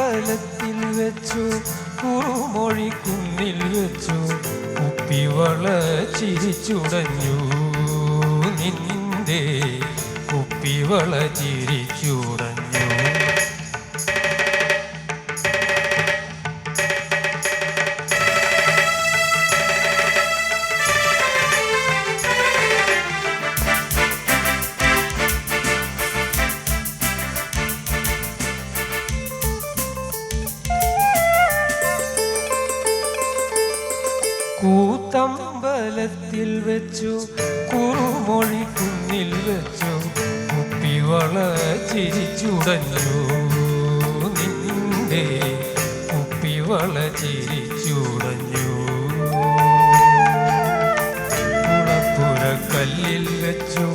കൂത്തമ്പലത്തിൽ വെച്ചു കുറുമൊഴി കുന്നിൽ വെച്ചു കുപ്പിവള ചിരിച്ചുടഞ്ഞു നിന്റെ കുപ്പിവള ചിരിച്ചുടഞ്ഞു. കൂത്തമ്പലത്തിൽ വെച്ചു കുറുമൊഴി കുന്നിൽ വെച്ചു കുപ്പിവള ചിരിച്ചുടഞ്ഞു നിന്റെ കുപ്പിവള ചിരിച്ചുടഞ്ഞു. കുളപ്പുരക്കല്ലിൽ വെച്ചു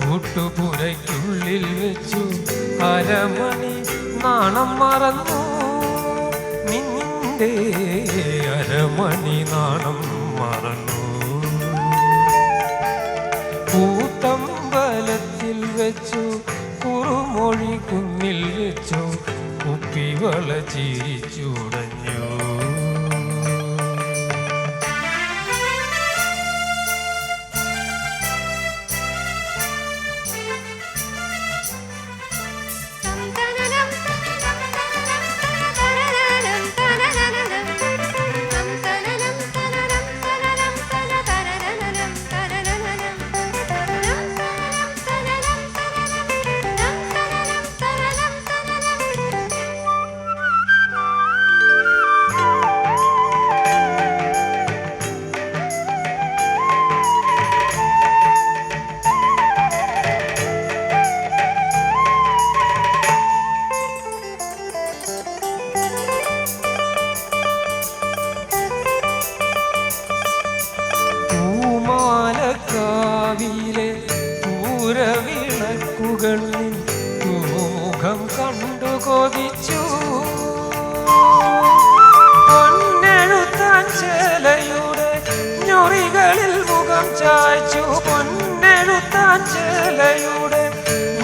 കൂട്ടുപുരയ്ക്കുള്ളിൽ വെച്ചു അരമണി നാണം മറന്നു നിന്റെ അരമണി നാണം മറന്നു. കൂത്തമ്പലത്തിൽ വെച്ചു കുറുമൊഴി കുന്നിൽ വെച്ചു കുപ്പിവള ചിരിച്ചുടഞ്ഞു. കാവിലെ പൂരവിളക്കുകളിൽ പൂമുഖം കണ്ടു കൊതിച്ചു പൊന്നെഴുത്താൻ ചേലയുടെ ഞൊറികളിൽ മുഖം ചായ്ച്ചു പൊന്നെഴുത്താൻ ചേലയുടെ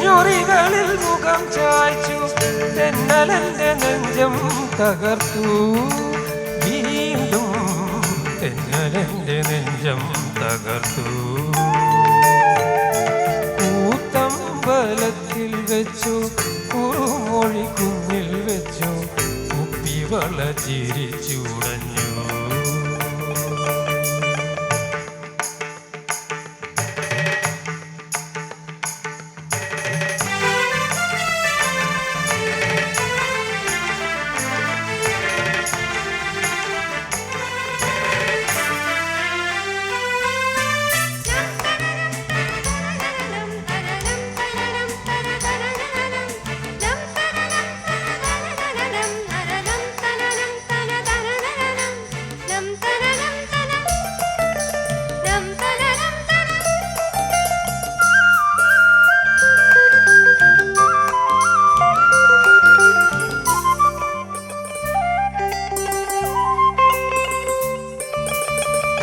ഞൊറികളിൽ മുഖം ചായ്ച്ചു. തെന്നലെന്റെ നെഞ്ചം തകർത്തു വീണ്ടും തെന്നലെന്റെ നെഞ്ചം തകർത്തു. കൂത്തമ്പലത്തിൽ വെച്ചു കുറുമൊഴി കുന്നിൽ വെച്ചു കുപ്പിവള ചിരിച്ചുടഞ്ഞു.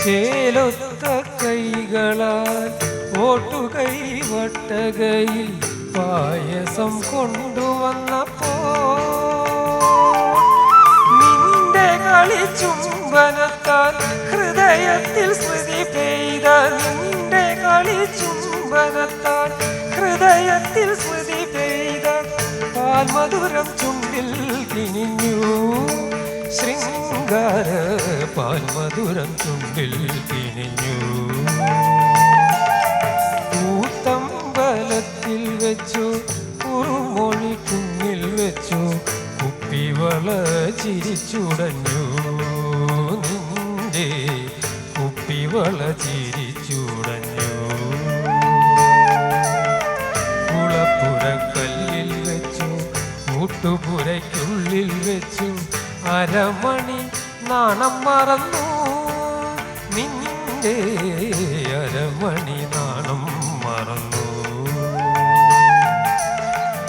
ചേലൊത്ത കൈകളാൽ ഓട്ടുകൈ വട്ടകയിൽ പായസം കൊണ്ടുവന്നപ്പോ നിന്റെ കളി ചുംബനത്താൽ ഹൃദയത്തിൽ സ്മൃതി പെയ്ത നിന്റെ കളി ചുംബനത്താൽ ഹൃദയത്തിൽ സ്മൃതി പെയ്ത പാൽമധുരം ചുണ്ടിൽ കിനിഞ്ഞു ശൃംഗാര പാൽമധുരം ചുണ്ടിൽ കിനിഞ്ഞു. കൂത്തമ്പലത്തിൽ വെച്ചു കുറുമൊഴി കുന്നിൽ വെച്ചു കുപ്പിവള ചിരിച്ചുടഞ്ഞു നിന്റെ കുപ്പിവള ചിരിച്ചുടഞ്ഞു. കുളപ്പുരക്കല്ലിൽ വെച്ചു കൂട്ടുപുരയ്ക്കുള്ളിൽ വെച്ചു അരമണി നാണം മറന്നു നിന്റെ അരമണി നാണം മറന്നു.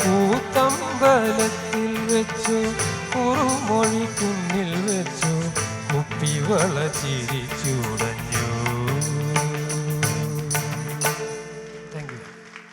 കൂത്തമ്പലത്തിൽ വെച്ചു കുറുമൊഴി കുന്നിൽ വെച്ചു കുപ്പിവള ചിരിച്ചു.